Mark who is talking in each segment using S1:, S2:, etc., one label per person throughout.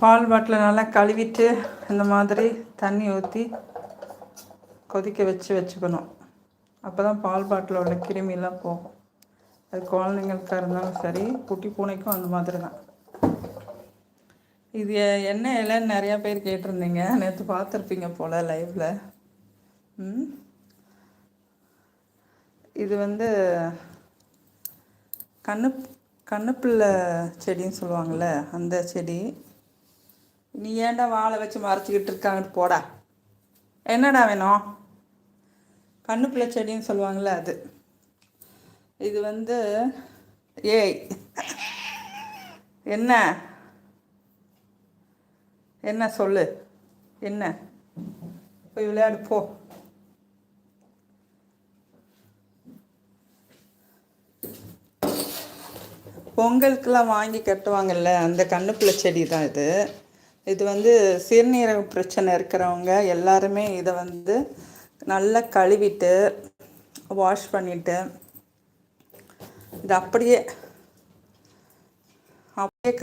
S1: பால் பாட்டில் நல்லா கழுவிட்டு இந்த மாதிரி தண்ணி ஊற்றி கொதிக்க வச்சுக்கணும். அப்போ தான் பால் பாட்டில் உள்ள கிருமிலாம் போகும். அது குழந்தைங்களுக்காக இருந்தாலும் சரி, குட்டி பூனைக்கும் அந்த மாதிரி தான். இது என்ன இலைன்னு நிறையா பேர் கேட்டிருந்தீங்க. நேற்று பார்த்துருப்பீங்க போல் லைவில். இது கண்ணுப்பிள்ளை செடின்னு சொல்லுவாங்கள்ல, அந்த செடி. நீ ஏன்டா வாழை வச்சு மறைச்சிக்கிட்டு இருக்காங்கட்டு போடா. என்னடா வேணும்? கண்ணுப்பிள்ளை செடின்னு சொல்லுவாங்கள்ல அது. இது ஏய் என்ன சொல்லு, என்ன போய் விளையாடு போ. பொங்கலுக்கெல்லாம் வாங்கி கட்டுவாங்கல்ல, அந்த கண்ணுப்பிள்ளை செடி தான் இது. இது சிறுநீரக பிரச்சனை இருக்கிறவங்க எல்லாருமே இதை நல்லா கழுவிட்டு வாஷ் பண்ணிவிட்டு இது அப்படியே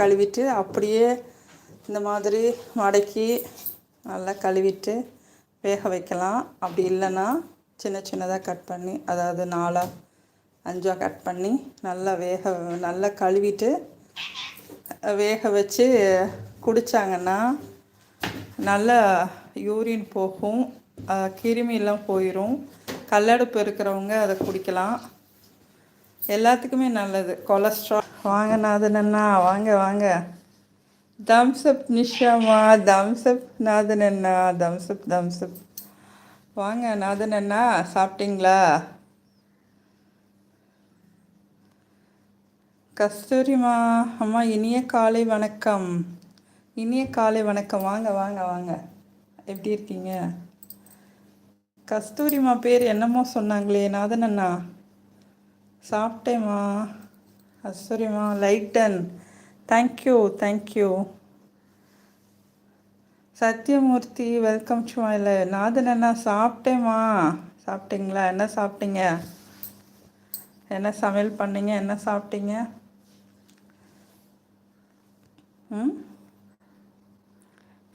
S1: கழுவிட்டு அப்படியே இந்த மாதிரி மடக்கி நல்லா கழுவிட்டு வேக வைக்கலாம். அப்படி இல்லைன்னா சின்ன சின்னதாக கட் பண்ணி, அதாவது 4-5 கட் பண்ணி நல்லா கழுவிட்டு வேக வச்சு குடித்தாங்கன்னா நல்லா யூரின் போகும், கிருமியெல்லாம் போயிடும். கல்லடைப்பு இருக்கிறவங்க அதை குடிக்கலாம். எல்லாத்துக்குமே நல்லது. கொலஸ்ட்ரால். வாங்க நாதனண்ணா, வாங்க. தம்ஸ்அப் நிஷாமா, தம்ஸ்அப் நாதனண்ணா, தம்ஸ்அப். வாங்க நாதனண்ணா, சாப்பிட்டீங்களா? கஸ்தூரிமா அம்மா, இனிய காலை வணக்கம். வாங்க. எப்படி இருக்கீங்க? கஸ்தூரிமா பேர் என்னமோ சொன்னாங்களே நாதனண்ணா. சாப்பிட்டேம்மா. கஸ்தூரிமா லைட்டன். Thank you. Sathyamoorthy welcome to my live. நாதனண்ணா சாப்பிட்டேம்மா. சாப்பிட்டீங்களா? என்ன சாப்பிட்டீங்க? என்ன சமையல் பண்ணீங்க? என்ன சாப்பிட்டீங்க?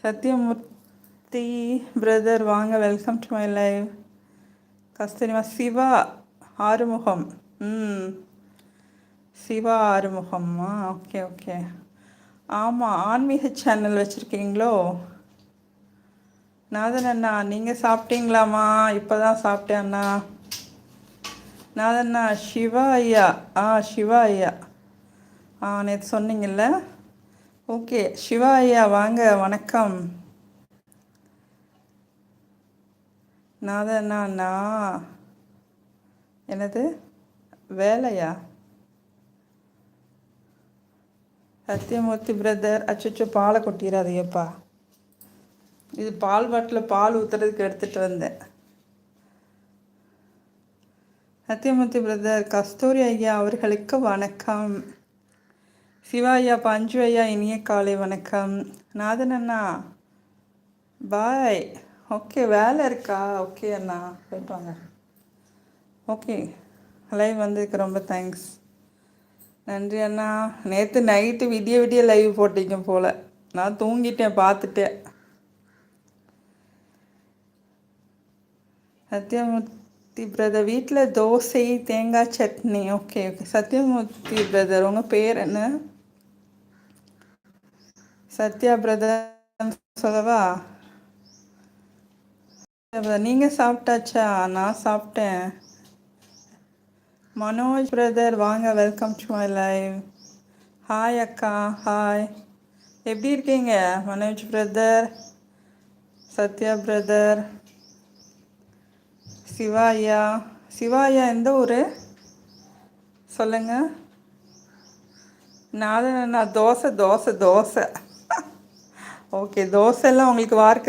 S1: சத்யமூர்த்தி பிரதர் வாங்க, வெல்கம் டு மை லைவ். கஸ்தூரிமா சிவா ஆறுமுகம். சிவா ஆறுமுகம்மா. ஓகே. ஆமாம், ஆன்மீக சேனல் வச்சுருக்கீங்களோ? நாதனண்ணா நீங்கள் சாப்பிட்டீங்களாம்மா? இப்போ தான் சாப்பிட்டேன் அண்ணா. நாதண்ணா சிவா ஐயா. நேற்று சொன்னீங்கல்ல. ஓகே சிவா ஐயா வாங்க, வணக்கம். நாதண்ணா என்னது வேலையா? சத்யமூர்த்தி பிரதர், அச்சோ பாலை கொட்டிடாதீங்கப்பா. இது பால் பாட்டில் பால் ஊற்றுறதுக்கு எடுத்துகிட்டு வந்தேன். சத்யமூர்த்தி பிரதர், கஸ்தூரி ஐயா அவர்களுக்கு வணக்கம். சிவா ஐயா, பஞ்சு ஐயா இனிய காலை வணக்கம். நாதனண்ணா பாய். ஓகே, வேலை இருக்கா? ஓகே அண்ணா, போயிட்டு வாங்க. ஓகே, லைவ் வந்ததுக்கு ரொம்ப தேங்க்ஸ். நன்றி அண்ணா. நேற்று நைட்டு விடிய லைவ் போட்டீங்க போல். நான் தூங்கிட்டேன், பார்த்துட்டேன். சத்யமூர்த்தி பிரதர் வீட்டில் தோசை தேங்காய் சட்னி. ஓகே. சத்யமூர்த்தி பிரதர் உங்கள் பேர் என்ன? சத்யா பிரதர் சொல்லவா? நீங்கள் சாப்பிட்டாச்சா? நான் சாப்பிட்டேன். மனோஜ் பிரதர் வாங்க, welcome to my live. Hi அக்கா, ஹாய். எப்படி இருக்கீங்க மனோஜ் பிரதர், சத்யா பிரதர், சிவா ஐயா எந்த ஊர் சொல்லுங்கள். நான் தோசை. ஓகே, தோசைலாம் உங்களுக்கு வார்க்கு